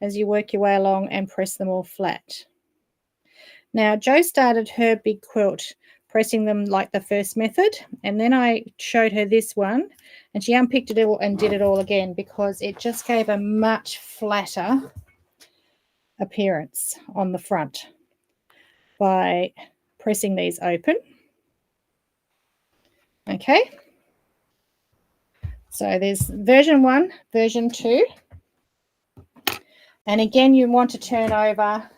as you work your way along and press them all flat. Now, Jo started her big quilt pressing them like the first method, and then I showed her this one and she unpicked it all and did it all again because it just gave a much flatter appearance on the front by pressing these open. Okay, so there's version 1, version 2, and again you want to turn over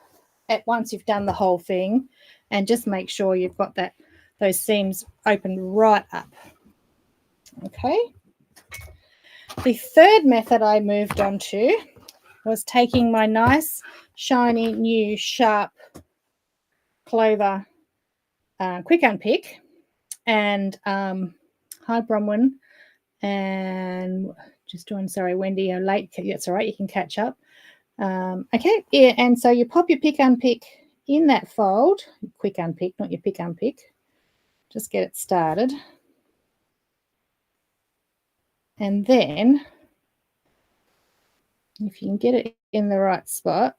at once you've done the whole thing and just make sure you've got those seams opened right up. Okay. The third method I moved on to was taking my nice, shiny, new, sharp clover quick unpick and hi Bronwyn, and just joined, sorry Wendy, you're late. That's all right, you can catch up. Okay, yeah, and so you pop your pick unpick in that fold, quick unpick, not your pick unpick, just get it started. And then if you can get it in the right spot,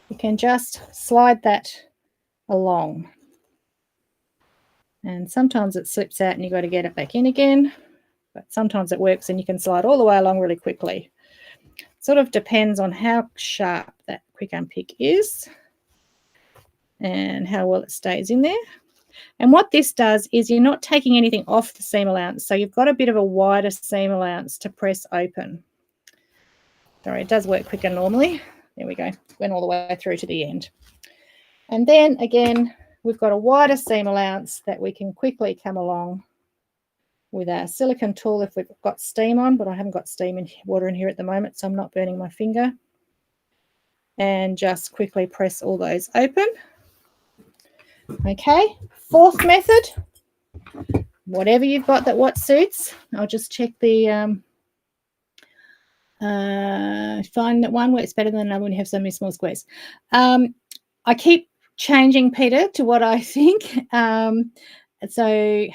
you can just slide that along. And sometimes it slips out and you've got to get it back in again, but sometimes it works and you can slide all the way along really quickly. Sort of depends on how sharp that quick unpick is and how well it stays in there. And what this does is you're not taking anything off the seam allowance, so you've got a bit of a wider seam allowance to press open. Sorry, it does work quicker normally. There we go, went all the way through to the end. And then again, we've got a wider seam allowance that we can quickly come along with our silicone tool if we've got steam on, but I haven't got steam and water in here at the moment, so I'm not burning my finger. And just quickly press all those open. Okay, fourth method, whatever you've got that what suits. I'll just check the find that one works better than another when you have so many small squares. I keep changing, Peter, to what I think. So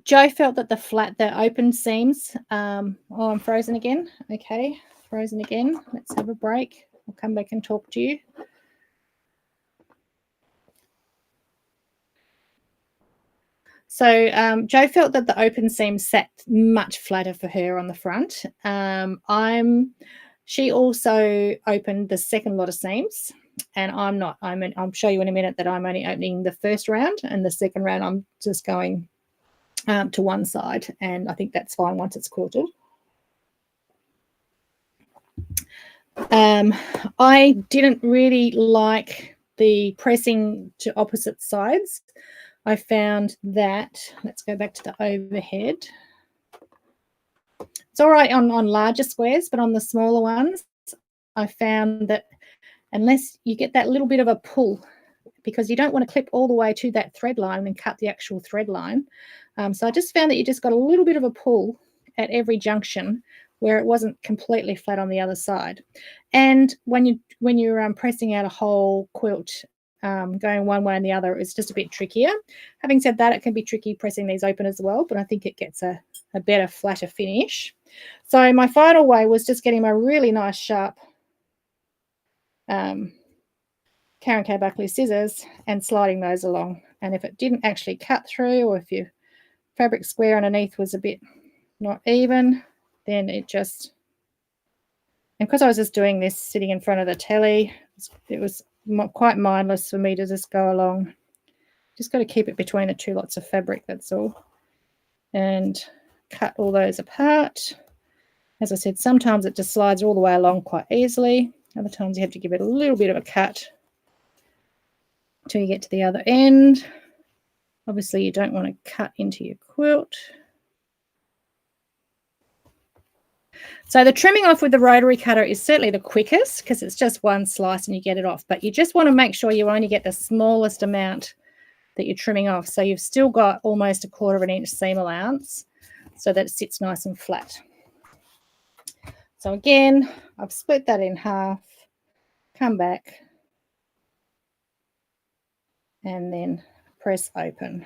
Joe felt that the open seams, oh, I'm frozen again. Okay, frozen again. Let's have a break. I'll come back and talk to you. So Joe felt that the open seam sat much flatter for her on the front. She also opened the second lot of seams, and I'm not. I'll show you in a minute that I'm only opening the first round, and the second round I'm just going to one side, and I think that's fine once it's quilted. I didn't really like the pressing to opposite sides. I found that, let's go back to the overhead. It's all right on larger squares, but on the smaller ones, I found that unless you get that little bit of a pull, because you don't want to clip all the way to that thread line and cut the actual thread line. So I just found that you just got a little bit of a pull at every junction where it wasn't completely flat on the other side. And when you're pressing out a whole quilt, going one way and the other is just a bit trickier. Having said that, it can be tricky pressing these open as well, but I think it gets a better, flatter finish. So my final way was just getting my really nice sharp Karen K. Buckley scissors and sliding those along. And if it didn't actually cut through, or if your fabric square underneath was a bit not even, then it just, and because I was just doing this sitting in front of the telly, it was quite mindless for me to just go along. Just got to keep it between the two lots of fabric, that's all. And cut all those apart. As I said, sometimes it just slides all the way along quite easily. Other times you have to give it a little bit of a cut until you get to the other end. Obviously, you don't want to cut into your quilt. So the trimming off with the rotary cutter is certainly the quickest because it's just one slice and you get it off. But you just want to make sure you only get the smallest amount that you're trimming off. So you've still got almost 1/4 inch seam allowance so that it sits nice and flat. So again, I've split that in half, come back, and then press open.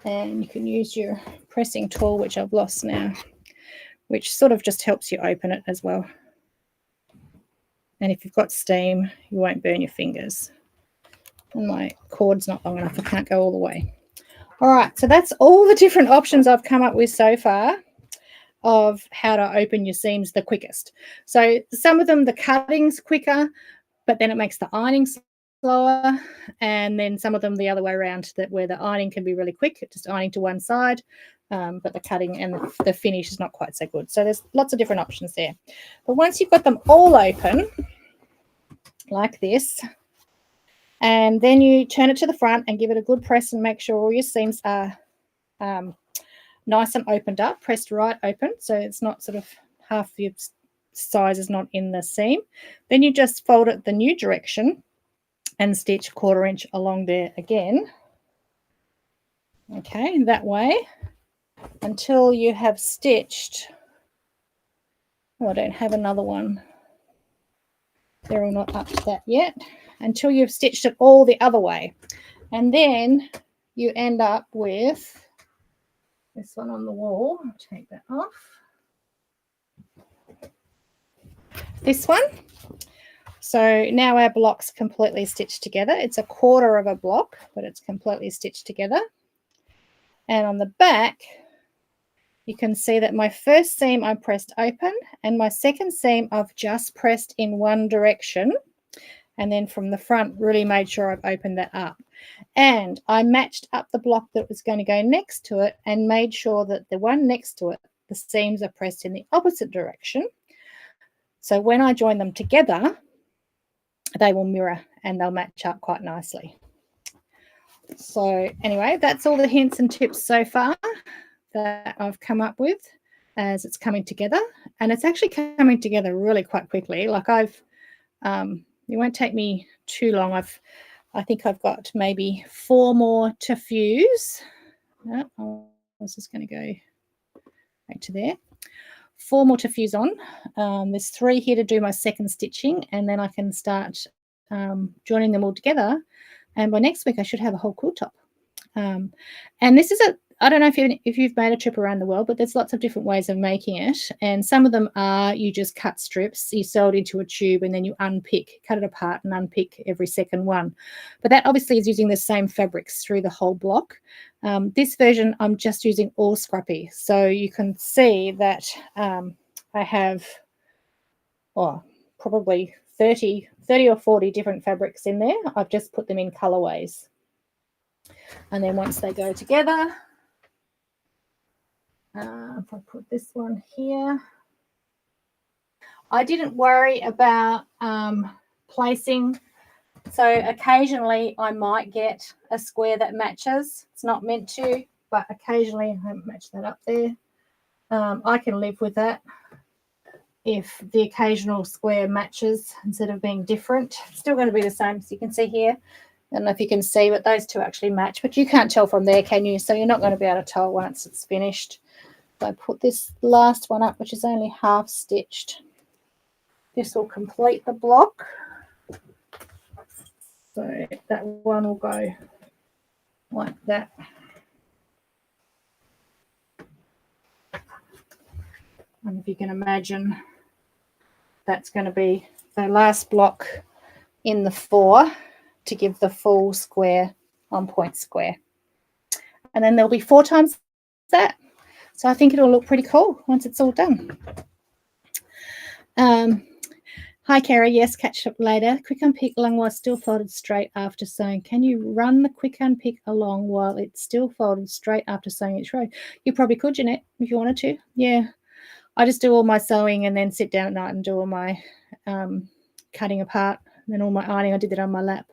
And you can use your pressing tool, which I've lost now, which sort of just helps you open it as well. And if you've got steam, you won't burn your fingers. And my cord's not long enough, I can't go all the way. All right, so that's all the different options I've come up with so far of how to open your seams the quickest. So some of them, the cutting's quicker, but then it makes the ironing slower, and then some of them the other way around, that where the ironing can be really quick, just ironing to one side, but the cutting and the finish is not quite so good. So there's lots of different options there. But once you've got them all open like this, and then you turn it to the front and give it a good press and make sure all your seams are nice and opened up, pressed right open, so it's not sort of half your size is not in the seam. Then you just fold it the new direction and stitch 1/4 inch along there again. Okay, that way until you have stitched. Oh, I don't have another one. They're all not up to that yet. Until you've stitched it all the other way. And then you end up with this one on the wall. I'll take that off. This one. So now our block's completely stitched together. It's a 1/4 of a block, but it's completely stitched together. And on the back, you can see that my first seam I pressed open, and my second seam I've just pressed in one direction. And then from the front, really made sure I've opened that up. And I matched up the block that was going to go next to it and made sure that the one next to it, the seams are pressed in the opposite direction. So when I join them together, they will mirror and they'll match up quite nicely. So anyway, that's all the hints and tips so far that I've come up with as it's coming together. And it's actually coming together really quite quickly. Like it won't take me too long. I think I've got maybe 4 more to fuse. Oh, I was just going to go back to there. 4 more to fuse on. There's 3 here to do my second stitching, and then I can start joining them all together. And by next week, I should have a whole quilt top. And this is I don't know if you've made a trip around the world, but there's lots of different ways of making it. And some of them are you just cut strips, you sew it into a tube, and then you cut it apart and unpick every second one. But that obviously is using the same fabrics through the whole block. This version, I'm just using all scruppy. So you can see that I have probably 30 or 40 different fabrics in there. I've just put them in colorways. And then once they go together, if I put this one here, I didn't worry about placing. So occasionally I might get a square that matches. It's not meant to, but occasionally I haven't matched that up there. I can live with that if the occasional square matches instead of being different. It's still going to be the same, as you can see here. I don't know if you can see, but those two actually match, but you can't tell from there, can you? So you're not going to be able to tell once it's finished. So I put this last one up, which is only half stitched. This will complete the block. So that one will go like that. And if you can imagine, that's going to be the last block in the 4 to give the full square on point square. And then there'll be 4 times that. So I think it'll look pretty cool once it's all done. Hi, Kara. Yes, catch up later. Quick unpick along while still folded straight after sewing. Can you run the quick unpick along while it's still folded straight after sewing each row? You probably could, Jeanette, if you wanted to. Yeah. I just do all my sewing and then sit down at night and do all my cutting apart and then all my ironing. I did that on my lap.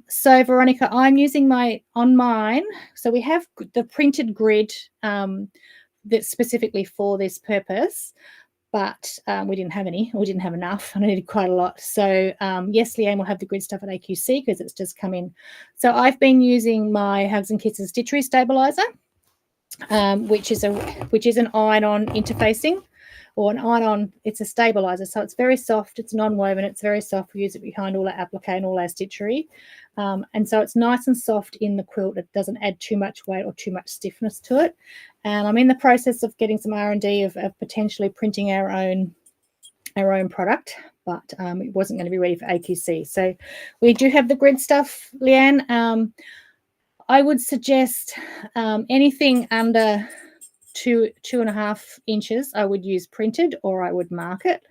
So Veronica, I'm using on mine. So we have the printed grid that's specifically for this purpose, but we didn't have any. We didn't have enough. I needed quite a lot. So yes, Leanne will have the grid stuff at AQC because it's just come in. So I've been using my Hugs and Kisses Stitchery Stabilizer, which is an iron-on interfacing. Or an iron-on, it's a stabilizer, so it's very soft, it's non-woven, it's very soft. We use it behind all our applique and all our stitchery. And so it's nice and soft in the quilt. It doesn't add too much weight or too much stiffness to it. And I'm in the process of getting some R&D of potentially printing our own product, but it wasn't going to be ready for AQC. So we do have the grid stuff, Leanne. I would suggest anything under 2.5 inches, I would use printed or I would mark it.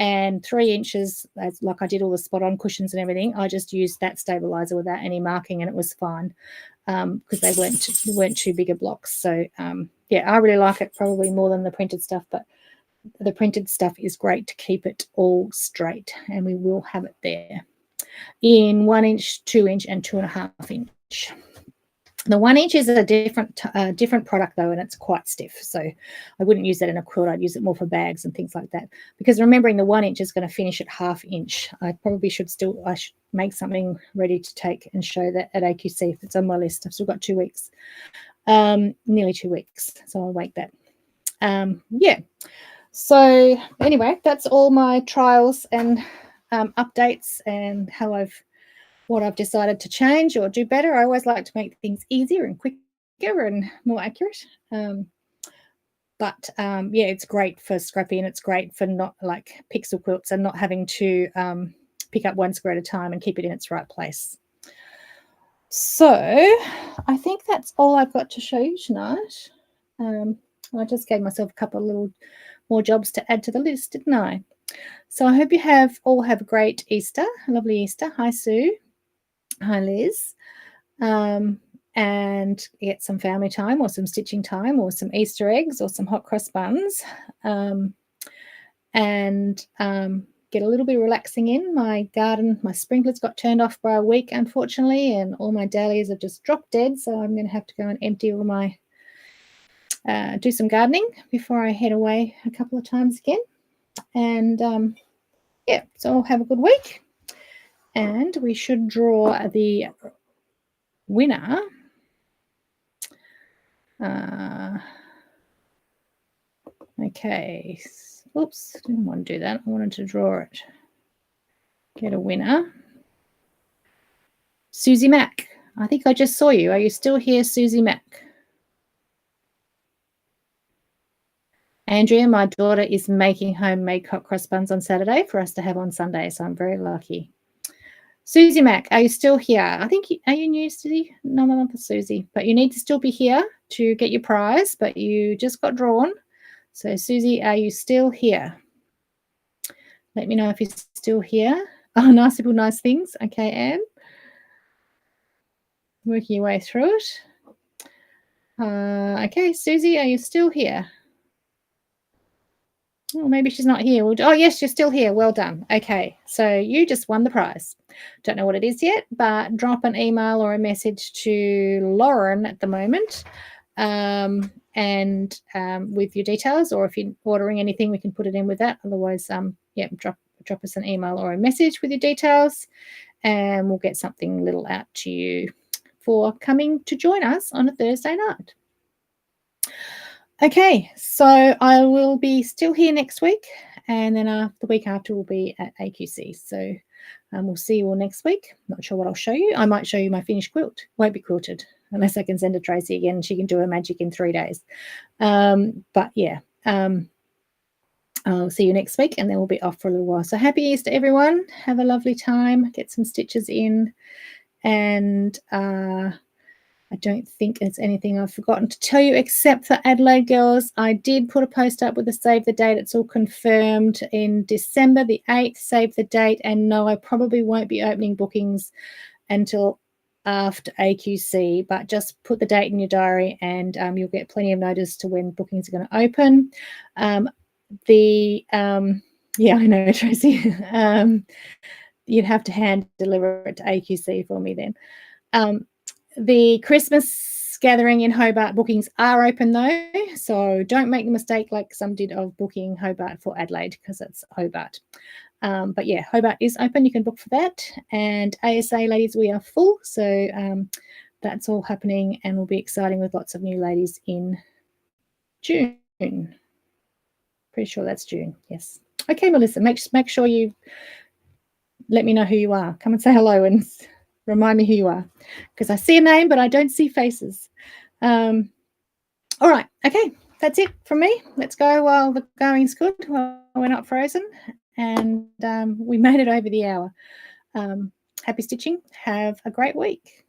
and 3 inches, like I did all the spot-on cushions and everything, I just used that stabilizer without any marking, and it was fine because they weren't too big a blocks. So yeah, I really like it probably more than the printed stuff, but the printed stuff is great to keep it all straight, and we will have it there in 1 inch, 2 inch, and 2.5 inch. The 1 inch is a different product though, and it's quite stiff. So I wouldn't use that in a quilt. I'd use it more for bags and things like that. Because remembering the 1 inch is going to finish at 1/2 inch. I should make something ready to take and show that at AQC if it's on my list. I've still got 2 weeks, nearly 2 weeks. So I'll wait that. Yeah. So anyway, that's all my trials and updates and what I've decided to change or do better. I always like to make things easier and quicker and more accurate. But yeah, it's great for scrappy, and it's great for not like pixel quilts and not having to pick up one square at a time and keep it in its right place. So I think that's all I've got to show you tonight. I just gave myself a couple of little more jobs to add to the list, didn't I? So I hope you all have a great Easter, a lovely Easter. Hi, Sue. Hi, Liz. And get some family time or some stitching time or some Easter eggs or some hot cross buns. And get a little bit of relaxing in. My garden, my sprinklers got turned off by a week, unfortunately, and all my dahlias have just dropped dead. So I'm going to have to go and empty all my, do some gardening before I head away a couple of times again. And yeah, so have a good week. And we should draw the winner. Okay. Oops, didn't want to do that. I wanted to draw it. Get a winner. Susie Mack. I think I just saw you. Are you still here, Susie Mack? Andrea, my daughter is making homemade hot cross buns on Saturday for us to have on Sunday, so I'm very lucky. Susie Mack, are you still here? I think, are you new, Susie? No, not for Susie, but you need to still be here to get your prize, but you just got drawn. So Susie, are you still here? Let me know if you're still here. Oh, nice people, nice things. Okay, Anne. Working your way through it. Okay, Susie, are you still here? Oh, maybe she's not here. Oh, yes, you're still here. Well done. Okay, so you just won the prize. Don't know what it is yet, but drop an email or a message to Lauren at the moment and with your details, or if you're ordering anything, we can put it in with that. Otherwise, yeah, drop us an email or a message with your details, and we'll get something little out to you for coming to join us on a Thursday night. Okay, so I will be still here next week, and then the week after we'll be at AQC. So we'll see you all next week. Not sure what I'll show you. I might show you my finished quilt. Won't be quilted unless I can send to Tracy again and she can do her magic in 3 days. But yeah, I'll see you next week, and then we'll be off for a little while. So happy Easter, everyone. Have a lovely time. Get some stitches in, and I don't think there's anything I've forgotten to tell you except for Adelaide girls. I did put a post up with a save the date. It's all confirmed in December the 8th, save the date. And no, I probably won't be opening bookings until after AQC, but just put the date in your diary, and you'll get plenty of notice to when bookings are going to open. Yeah, I know, Tracy. You'd have to hand deliver it to AQC for me then. The Christmas gathering in Hobart bookings are open though, so don't make the mistake like some did of booking Hobart for Adelaide, because it's Hobart. But yeah, Hobart is open. You can book for that. And ASA ladies, we are full, so that's all happening, and will be exciting with lots of new ladies in June. Pretty sure that's June. Yes. Okay, Melissa, make sure you let me know who you are. Come and say hello and remind me who you are, because I see a name, but I don't see faces. All right. Okay. That's it from me. Let's go while the going's good, while we're not frozen. And we made it over the hour. Happy stitching. Have a great week.